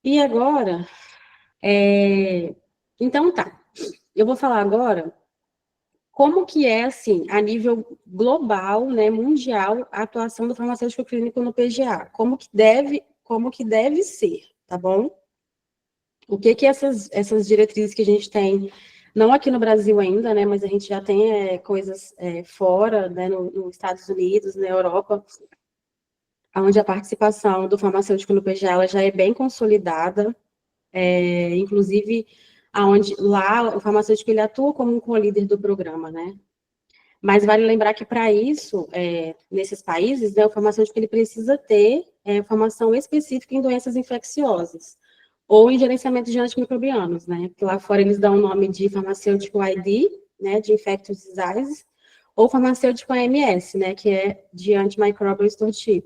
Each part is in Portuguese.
E agora, então tá, eu vou falar agora como que é, assim, a nível global, né, mundial, a atuação do farmacêutico clínico no PGA, como que deve ser, tá bom? O que que essas diretrizes que a gente tem, não aqui no Brasil ainda, né, mas a gente já tem coisas fora, né, nos Estados Unidos, na Europa, onde a participação do farmacêutico no PGA ela já é bem consolidada, inclusive aonde lá o farmacêutico ele atua como um co-líder do programa, né? Mas vale lembrar que para isso, nesses países, né, o farmacêutico ele precisa ter formação específica em doenças infecciosas ou em gerenciamento de antimicrobianos, né? Porque lá fora eles dão o nome de farmacêutico ID, né, de infectious diseases, ou farmacêutico AMS, né, que é de antimicrobial stewardship.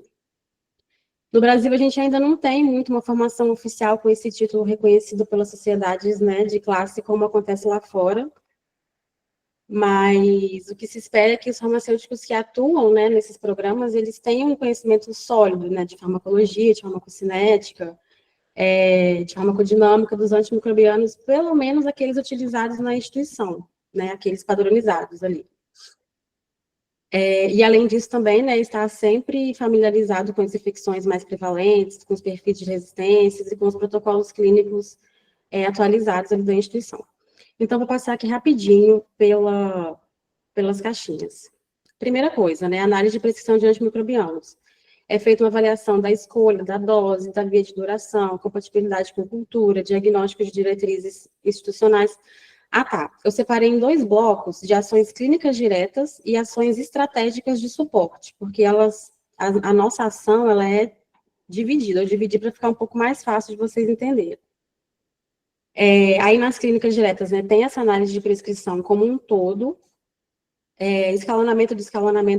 No Brasil, a gente ainda não tem muito uma formação oficial com esse título reconhecido pelas sociedades, né, de classe, como acontece lá fora, mas o que se espera é que os farmacêuticos que atuam, né, nesses programas, eles tenham um conhecimento sólido, né, de farmacologia, de farmacocinética, de farmacodinâmica dos antimicrobianos, pelo menos aqueles utilizados na instituição, né, aqueles padronizados ali. E além disso também, né, estar sempre familiarizado com as infecções mais prevalentes, com os perfis de resistências e com os protocolos clínicos atualizados ali da instituição. Então, vou passar aqui rapidinho pelas caixinhas. Primeira coisa, né, análise de prescrição de antimicrobianos. É feita uma avaliação da escolha, da dose, da via de duração, compatibilidade com cultura, diagnóstico de diretrizes institucionais. Ah, tá. Eu separei em dois blocos de ações clínicas diretas e ações estratégicas de suporte, porque a nossa ação, ela é dividida. Eu dividi para ficar um pouco mais fácil de vocês entenderem. Aí, nas clínicas diretas, né, tem essa análise de prescrição como um todo, escalonamento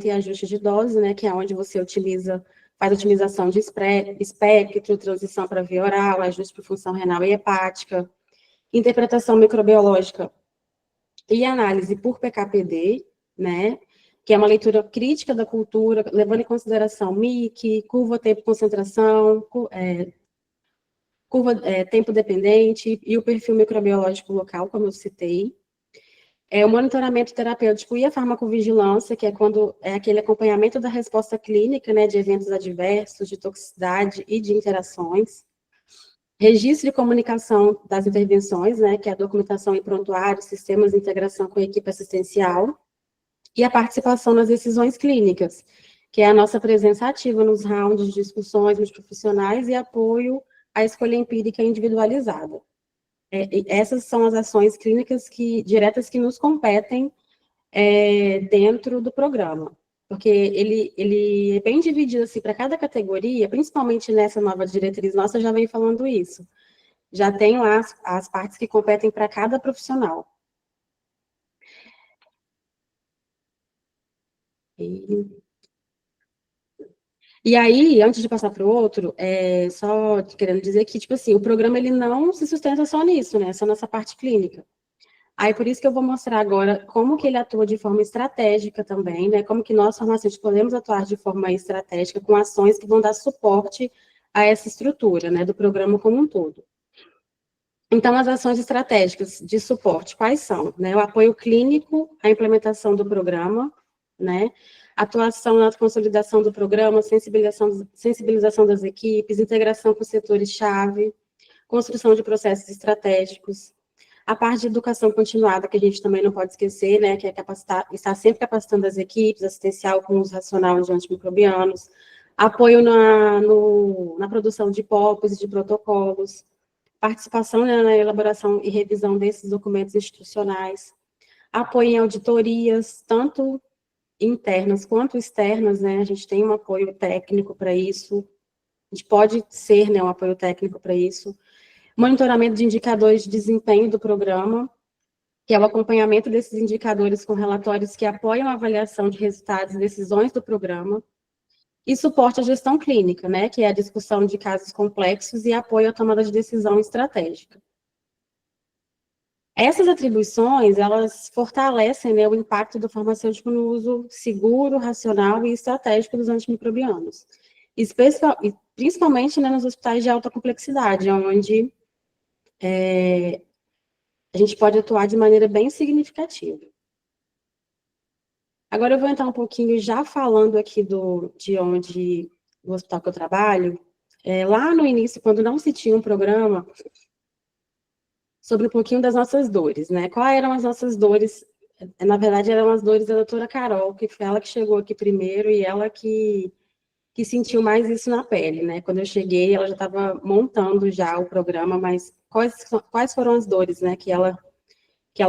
e ajuste de dose, né, que é onde você faz otimização de espectro, transição para via oral, ajuste para função renal e hepática, interpretação microbiológica e análise por PKPD, né, que é uma leitura crítica da cultura, levando em consideração MIC, curva tempo-concentração, curva tempo dependente e o perfil microbiológico local, como eu citei. O monitoramento terapêutico e a farmacovigilância, que é quando é aquele acompanhamento da resposta clínica, né, de eventos adversos, de toxicidade e de interações. Registro e comunicação das intervenções, né, que é a documentação em prontuário, sistemas de integração com a equipe assistencial. E a participação nas decisões clínicas, que é a nossa presença ativa nos rounds de discussões dos profissionais e apoio à escolha empírica individualizada. Essas são as ações clínicas diretas que nos competem dentro do programa, porque ele é bem dividido assim para cada categoria, principalmente nessa nova diretriz nossa, já vem falando isso. Já tem lá as partes que competem para cada profissional. E aí, antes de passar para o outro, só querendo dizer que, tipo assim, o programa ele não se sustenta só nisso, né? Só nessa parte clínica. Aí, por isso que eu vou mostrar agora como que ele atua de forma estratégica também, né? Como que nós, farmacêuticos, podemos atuar de forma estratégica com ações que vão dar suporte a essa estrutura, né? Do programa como um todo. Então, as ações estratégicas de suporte, quais são? Né? O apoio clínico, a implementação do programa, né? Atuação na consolidação do programa, sensibilização das equipes, integração com os setores-chave, construção de processos estratégicos, a parte de educação continuada, que a gente também não pode esquecer, né, que é estar sempre capacitando as equipes, assistencial com uso racional de antimicrobianos, apoio na produção de POPs e de protocolos, participação, né, na elaboração e revisão desses documentos institucionais, apoio em auditorias, tanto internas quanto externas, né, a gente tem um apoio técnico para isso, a gente pode ser, né, um apoio técnico para isso, monitoramento de indicadores de desempenho do programa, que é o acompanhamento desses indicadores com relatórios que apoiam a avaliação de resultados e decisões do programa, e suporte à gestão clínica, né, que é a discussão de casos complexos e apoio à tomada de decisão estratégica. Essas atribuições, elas fortalecem, né, o impacto do farmacêutico no uso seguro, racional e estratégico dos antimicrobianos. principalmente, né, nos hospitais de alta complexidade, onde a gente pode atuar de maneira bem significativa. Agora eu vou entrar um pouquinho já falando aqui do hospital que eu trabalho. Lá no início, quando não se tinha um programa, sobre um pouquinho das nossas dores, né? Quais eram as nossas dores? Na verdade, eram as dores da doutora Carol, que foi ela que chegou aqui primeiro e ela que sentiu mais isso na pele, né? Quando eu cheguei, ela já estava montando já o programa, mas quais foram as dores, né, que ela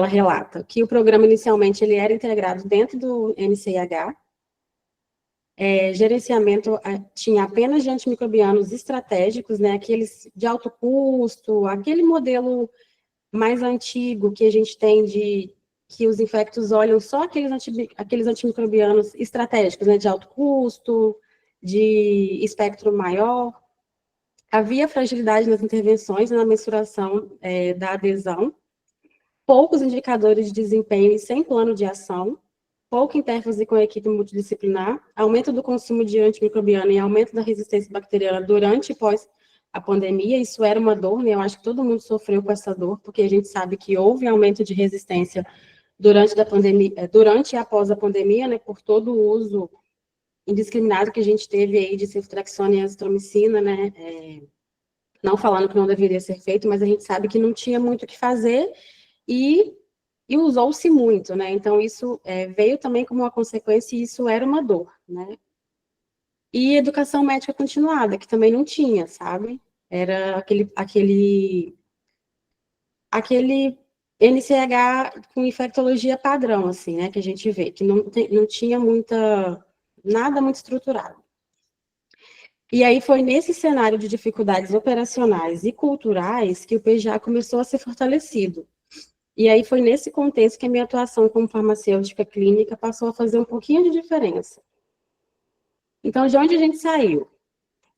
relata? Que o programa, inicialmente, ele era integrado dentro do NCIH, gerenciamento tinha apenas de antimicrobianos estratégicos, né, aqueles de alto custo, aquele modelo mais antigo que a gente tem de que os infectos olham só aqueles antimicrobianos estratégicos, né, de alto custo, de espectro maior. Havia fragilidade nas intervenções e na mensuração da adesão, poucos indicadores de desempenho e sem plano de ação, pouca interface com a equipe multidisciplinar, aumento do consumo de antimicrobiano e aumento da resistência bacteriana durante e pós a pandemia. Isso era uma dor, né? Eu acho que todo mundo sofreu com essa dor, porque a gente sabe que houve aumento de resistência durante a pandemia, durante e após a pandemia, né, por todo o uso indiscriminado que a gente teve aí de ceftriaxona e azitromicina, né, não falando que não deveria ser feito, mas a gente sabe que não tinha muito o que fazer e usou-se muito, né? Então, isso veio também como uma consequência e isso era uma dor, né? E educação médica continuada, que também não tinha, sabe? Era aquele NCH com infectologia padrão, assim, né? Que a gente vê, que não tinha nada muito estruturado. E aí foi nesse cenário de dificuldades operacionais e culturais que o PGA começou a ser fortalecido. E aí foi nesse contexto que a minha atuação como farmacêutica clínica passou a fazer um pouquinho de diferença. Então, de onde a gente saiu?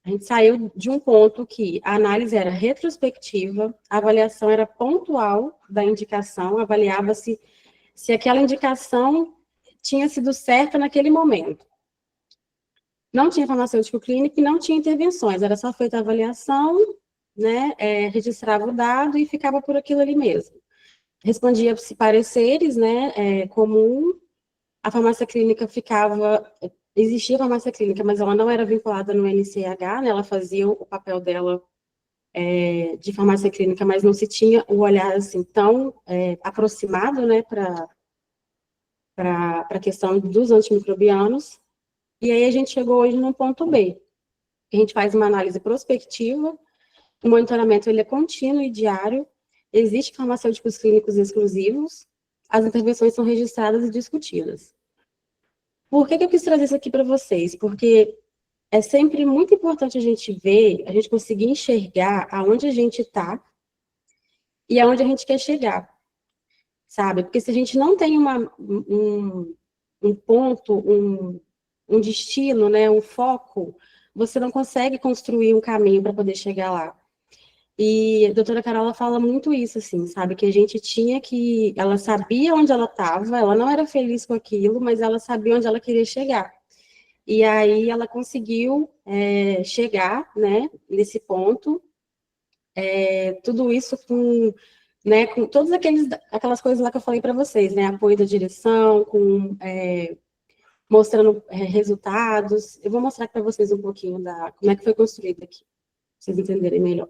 A gente saiu de um ponto que a análise era retrospectiva, a avaliação era pontual da indicação, avaliava-se se aquela indicação tinha sido certa naquele momento. Não tinha farmacêutico clínico e não tinha intervenções, era só feita a avaliação, né, registrava o dado e ficava por aquilo ali mesmo. Respondia-se pareceres, né, comum, a farmácia clínica existia farmácia clínica, mas ela não era vinculada no NCH, né, ela fazia o papel dela de farmácia clínica, mas não se tinha o olhar, assim, tão aproximado, né, para a questão dos antimicrobianos, e aí a gente chegou hoje num ponto B. A gente faz uma análise prospectiva, o monitoramento ele é contínuo e diário, existem farmacêuticos clínicos exclusivos, as intervenções são registradas e discutidas. Por que eu quis trazer isso aqui para vocês? Porque é sempre muito importante a gente ver, a gente conseguir enxergar aonde a gente está e aonde a gente quer chegar, sabe? Porque se a gente não tem um ponto, um destino, né, um foco, você não consegue construir um caminho para poder chegar lá. E a doutora Carola fala muito isso, assim, sabe? Que a gente tinha que. Ela sabia onde ela estava, ela não era feliz com aquilo, mas ela sabia onde ela queria chegar. E aí ela conseguiu chegar, né, nesse ponto, tudo isso com todas aquelas coisas lá que eu falei para vocês, né? Apoio da direção, mostrando resultados. Eu vou mostrar para vocês um pouquinho como é que foi construído aqui, para vocês entenderem melhor.